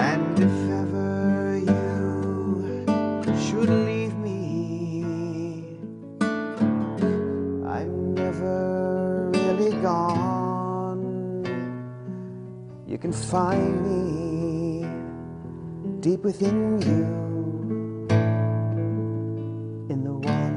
And if ever you should leave me, I'm never really gone. You can find me deep within you, in the one.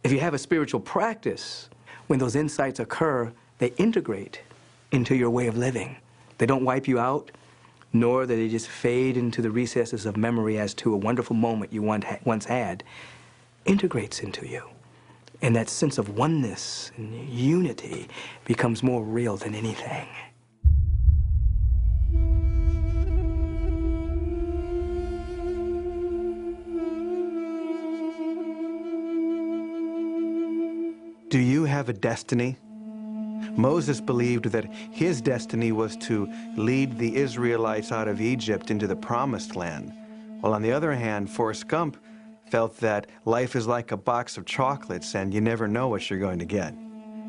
If you have a spiritual practice, when those insights occur, they integrate into your way of living. They don't wipe you out, nor do they just fade into the recesses of memory as to a wonderful moment you once had. Integrates into you. And that sense of oneness and unity becomes more real than anything. Do you have a destiny? Moses believed that his destiny was to lead the Israelites out of Egypt into the Promised Land, while on the other hand, Forrest Gump felt that life is like a box of chocolates and you never know what you're going to get.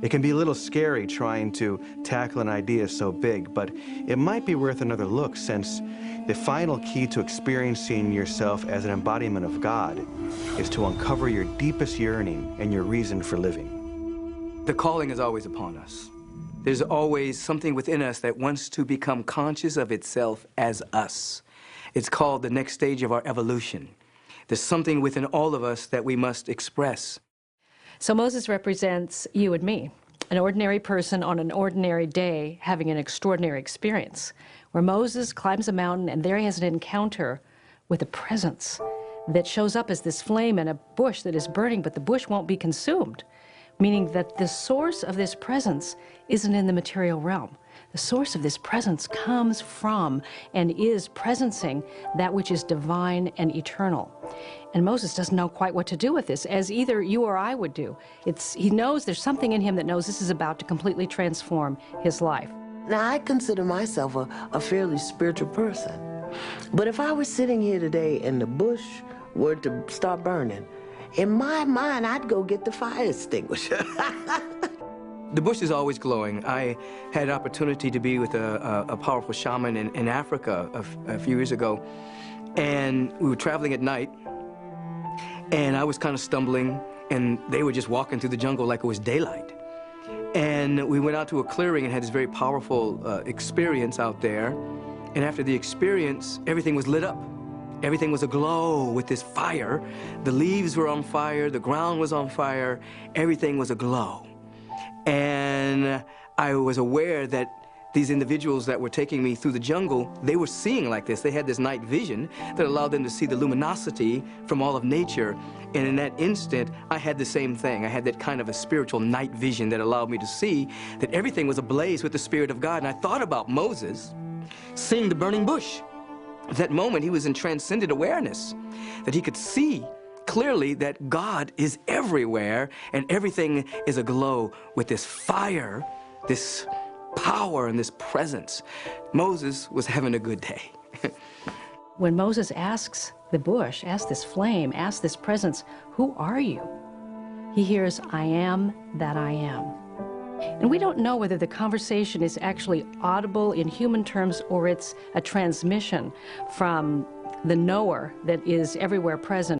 It can be a little scary trying to tackle an idea so big, but it might be worth another look, since the final key to experiencing yourself as an embodiment of God is to uncover your deepest yearning and your reason for living. The calling is always upon us. There's always something within us that wants to become conscious of itself as us. It's called the next stage of our evolution. There's something within all of us that we must express. So Moses represents you and me, an ordinary person on an ordinary day having an extraordinary experience, where Moses climbs a mountain and there he has an encounter with a presence that shows up as this flame in a bush that is burning, but the bush won't be consumed. Meaning that the source of this presence isn't in the material realm. The source of this presence comes from and is presencing that which is divine and eternal. And Moses doesn't know quite what to do with this, as either you or I would do. He knows there's something in him that knows this is about to completely transform his life. Now, I consider myself a fairly spiritual person. But if I were sitting here today and the bush were to start burning, in my mind, I'd go get the fire extinguisher. The bush is always glowing. I had an opportunity to be with a powerful shaman in Africa a few years ago, and we were traveling at night, and I was kind of stumbling, and they were just walking through the jungle like it was daylight. And we went out to a clearing and had this very powerful experience out there, and after the experience, everything was lit up. Everything was aglow with this fire. The leaves were on fire, the ground was on fire, everything was aglow. And I was aware that these individuals that were taking me through the jungle, they were seeing like this. They had this night vision that allowed them to see the luminosity from all of nature. And in that instant, I had the same thing. I had that kind of a spiritual night vision that allowed me to see that everything was ablaze with the Spirit of God. And I thought about Moses seeing the burning bush. At that moment, he was in transcendent awareness, that he could see clearly that God is everywhere and everything is aglow with this fire, this power, and this presence. Moses was having a good day. When Moses asks the bush, asks this flame, asks this presence, "Who are you?" he hears, "I am that I am." And we don't know whether the conversation is actually audible in human terms or it's a transmission from the knower that is everywhere present.